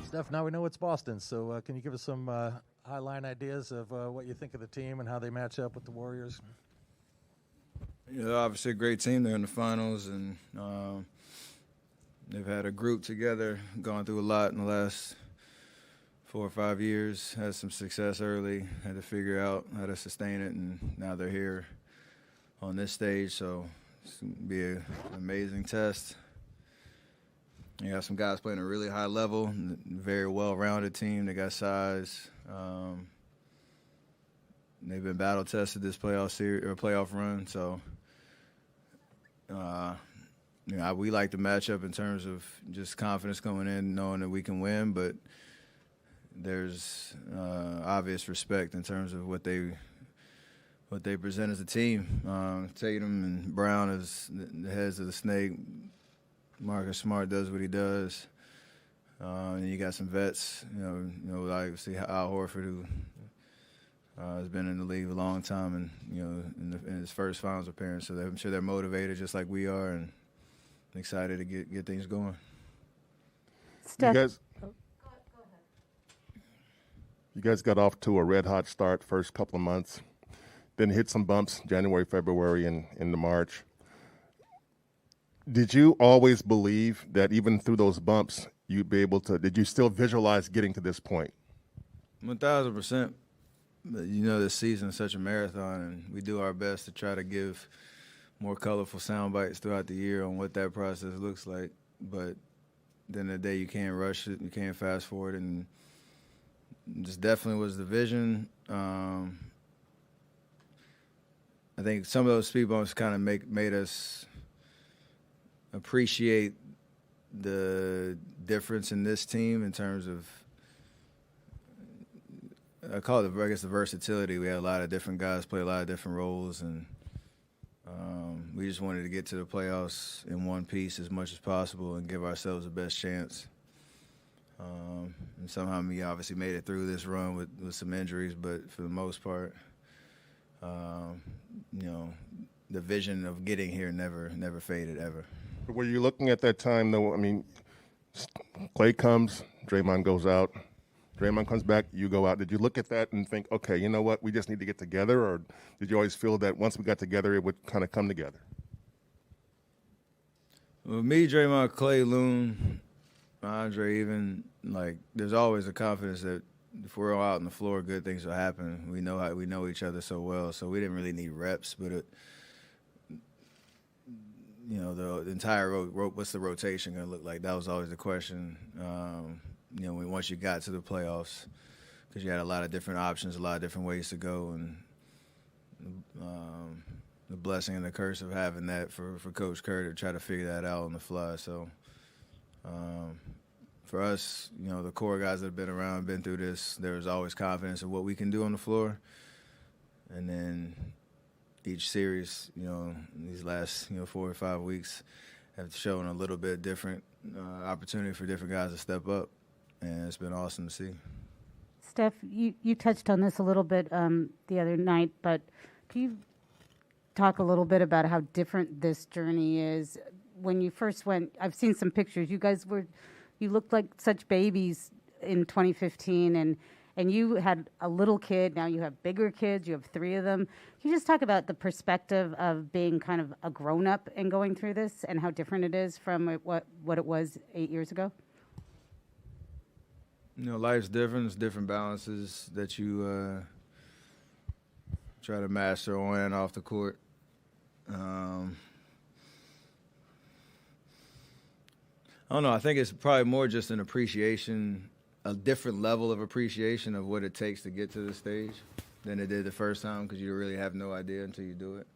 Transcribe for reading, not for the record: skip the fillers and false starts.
Steph, now we know it's Boston, so can you give us some high-line ideas of what you think of the team and how they match up with the Warriors? Yeah, obviously a great team. They're in the finals, and they've had a group together, gone through a lot in the last 4 or 5 years, had some success early, had to figure out how to sustain it, and now they're here on this stage, so it's going to be an amazing test. You got some guys playing at a really high level, very well-rounded team. They got size. They've been battle-tested this playoff run, so we like the matchup in terms of just confidence going in, knowing that we can win, but there's obvious respect in terms of what they present as a team. Tatum and Brown as the heads of the snake. Marcus Smart does what he does. And you got some vets, like see Al Horford, who has been in the league a long time, and in his first finals appearance. So I'm sure they're motivated just like we are, and excited to get things going. Steph. Go ahead. You guys got off to a red-hot start first couple of months, then hit some bumps January, February, and into March. Did you always believe that even through those bumps, you'd be able to – did you still visualize getting to this point? 1,000%. But this season is such a marathon, and we do our best to try to give more colorful sound bites throughout the year on what that process looks like. But at the end of the day, you can't rush it. You can't fast forward. And this definitely was the vision. I think some of those speed bumps kind of made us appreciate the difference in this team in terms of, I call it, the versatility. We had a lot of different guys play a lot of different roles, and we just wanted to get to the playoffs in one piece as much as possible and give ourselves the best chance. And somehow we obviously made it through this run with some injuries, but for the most part, the vision of getting here never faded ever. Were you looking at that time, though? I mean, Clay comes, Draymond goes out. Draymond comes back, you go out. Did you look at that and think, okay, you know what, we just need to get together? Or did you always feel that once we got together, it would kind of come together? Well, me, Draymond, Clay, Loon, Andre, even, there's always a confidence that if we're all out on the floor, good things will happen. We know each other so well, so we didn't really need reps, but the entire what's the rotation going to look like? That was always the question. Once you got to the playoffs, because you had a lot of different options, a lot of different ways to go, and the blessing and the curse of having that for Coach Kerr to try to figure that out on the fly. So for us, the core guys that have been around, been through this, there was always confidence in what we can do on the floor, and then each series, these last 4 or 5 weeks have shown a little bit different opportunity for different guys to step up, and it's been awesome to see. Steph, you touched on this a little bit the other night, but can you talk a little bit about how different this journey is? When you first went, I've seen some pictures. You looked like such babies in 2015, and you had a little kid. Now you have bigger kids. You have 3 of them. Can you just talk about the perspective of being kind of a grown-up and going through this, and how different it is from what it was 8 years ago? Life's different. It's different balances that you try to master on and off the court. I don't know. I think it's probably more just an appreciation, a different level of appreciation of what it takes to get to the stage than it did the first time, because you really have no idea until you do it.